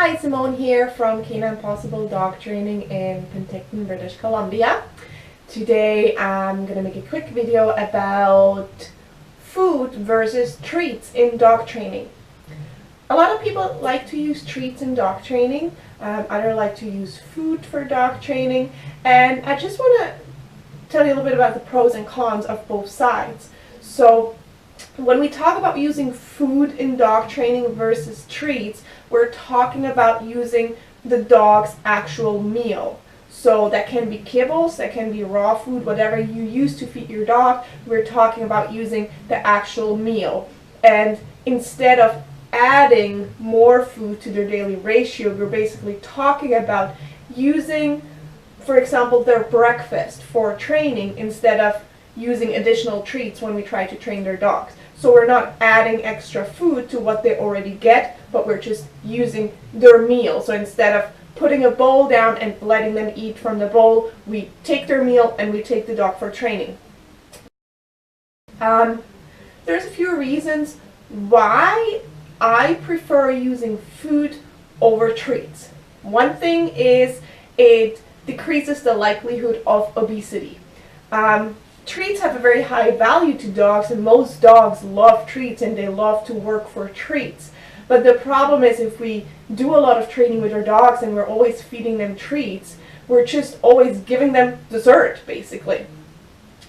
Hi, Simone here from Canine Possible Dog Training in Penticton, British Columbia. Today I'm going to make a quick video about food versus treats in dog training. A lot of people like to use treats in dog training, others like to use food for dog training, and I just want to tell you a little bit about the pros and cons of both sides. So when we talk about using food in dog training versus treats, we're talking about using the dog's actual meal. So that can be kibbles, that can be raw food, whatever you use to feed your dog. We're talking about using the actual meal. And instead of adding more food to their daily ratio, we're basically talking about using, for example, their breakfast for training instead of using additional treats when we try to train their dogs. So we're not adding extra food to what they already get, but we're just using their meal. So instead of putting a bowl down and letting them eat from the bowl, we take their meal and we take the dog for training. There's a few reasons why I prefer using food over treats. One thing is it decreases the likelihood of obesity. Treats have a very high value to dogs, and most dogs love treats and they love to work for treats. But the problem is if we do a lot of training with our dogs and we're always feeding them treats, we're just always giving them dessert, basically.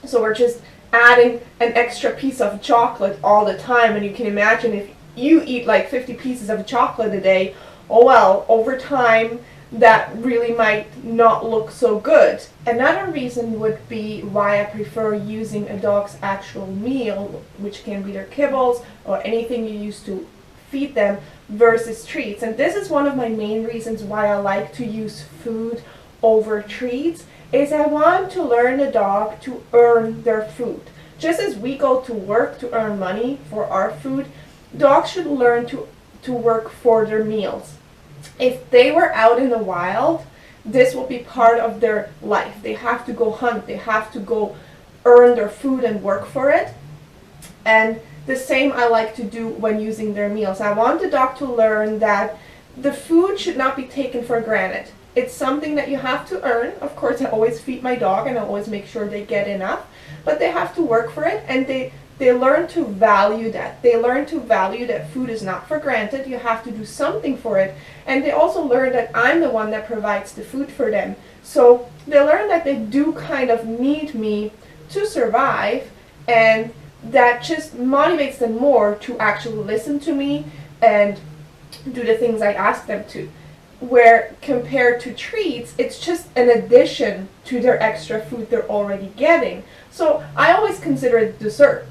So we're just adding an extra piece of chocolate all the time, and you can imagine if you eat like 50 pieces of chocolate a day, oh well, over time that really might not look so good. Another reason would be why I prefer using a dog's actual meal, which can be their kibbles or anything you use to feed them, versus treats. And this is one of my main reasons why I like to use food over treats, is I want to learn the dog to earn their food. Just as we go to work to earn money for our food, dogs should learn to work for their meals. If they were out in the wild, this will be part of their life. They have to go hunt, they have to go earn their food and work for it. And the same I like to do when using their meals. I want the dog to learn that the food should not be taken for granted. It's something that you have to earn. Of course, I always feed my dog and I always make sure they get enough, but they have to work for it, and they learn to value that. They learn to value that food is not for granted. You have to do something for it. And they also learn that I'm the one that provides the food for them. So they learn that they do kind of need me to survive, and that just motivates them more to actually listen to me and do the things I ask them to. Where compared to treats, it's just an addition to their extra food they're already getting. So I always consider it dessert.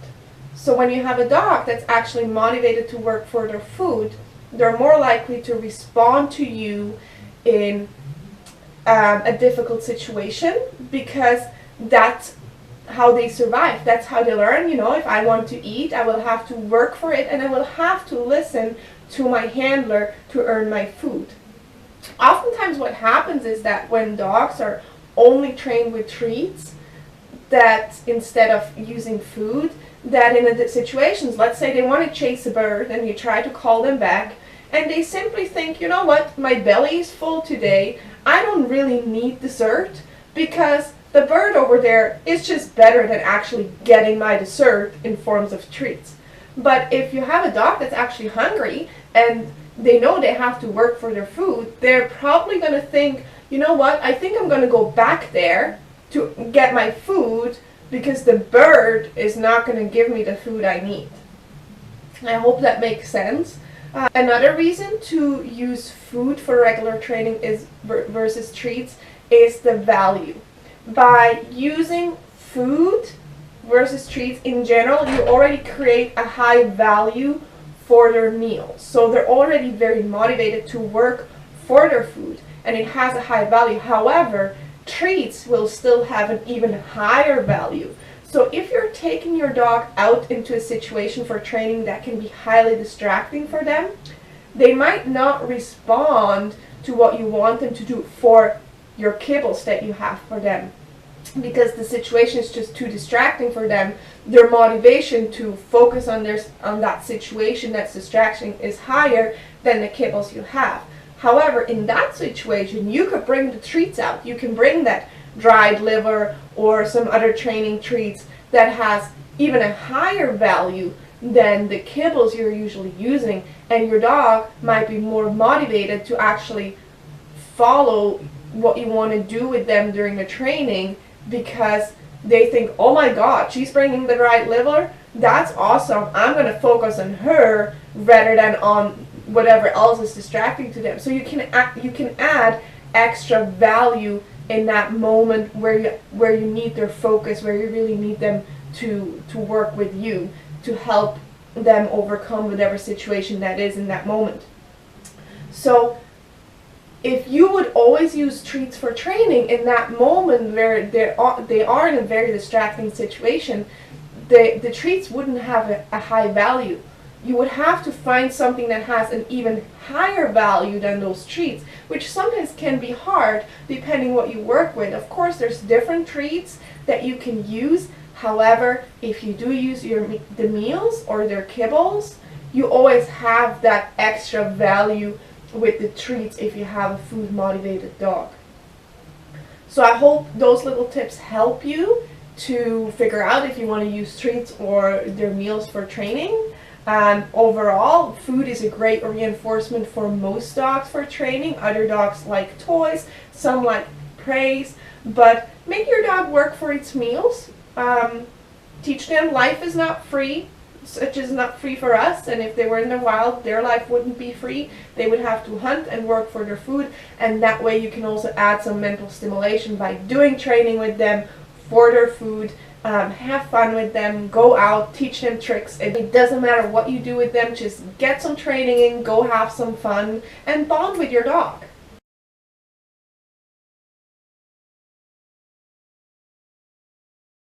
So when you have a dog that's actually motivated to work for their food, they're more likely to respond to you in a difficult situation, because that's how they survive. That's how they learn. You know, if I want to eat, I will have to work for it, and I will have to listen to my handler to earn my food. Oftentimes what happens is that when dogs are only trained with treats, that instead of using food, that in the situations, let's say they want to chase a bird and you try to call them back, and they simply think, you know what, my belly is full today, I don't really need dessert because the bird over there is just better than actually getting my dessert in forms of treats. But if you have a dog that's actually hungry and they know they have to work for their food, they're probably going to think, you know what, I think I'm going to go back there to get my food because the bird is not going to give me the food I need. I hope that makes sense. Another reason to use food for regular training is versus treats is the value. By using food versus treats in general, you already create a high value for their meals. So they're already very motivated to work for their food, and it has a high value. However, treats will still have an even higher value. So if you're taking your dog out into a situation for training that can be highly distracting for them, they might not respond to what you want them to do for your kibbles that you have for them, because the situation is just too distracting for them. Their motivation to focus on that situation that's distraction is higher than the kibbles you have. However, in that situation, you could bring the treats out. You can bring that dried liver or some other training treats that has even a higher value than the kibbles you're usually using, and your dog might be more motivated to actually follow what you want to do with them during the training, because they think, oh my god, she's bringing the dried liver, that's awesome, I'm going to focus on her rather than on whatever else is distracting to them. So you can add extra value in that moment where you need their focus, where you really need them to work with you to help them overcome whatever situation that is in that moment. So if you would always use treats for training in that moment where they are in a very distracting situation, the treats wouldn't have a high value. You would have to find something that has an even higher value than those treats, which sometimes can be hard depending what you work with. Of course, there's different treats that you can use. However, if you do use the meals or their kibbles, you always have that extra value with the treats if you have a food motivated dog. So I hope those little tips help you to figure out if you want to use treats or their meals for training. Overall, food is a great reinforcement for most dogs for training. Other dogs like toys, some like praise, but make your dog work for its meals. Teach them life is not free, such as not free for us, and if they were in the wild, their life wouldn't be free. They would have to hunt and work for their food, and that way you can also add some mental stimulation by doing training with them for their food. Have fun with them, go out, teach them tricks. It doesn't matter what you do with them, just get some training in, go have some fun, and bond with your dog.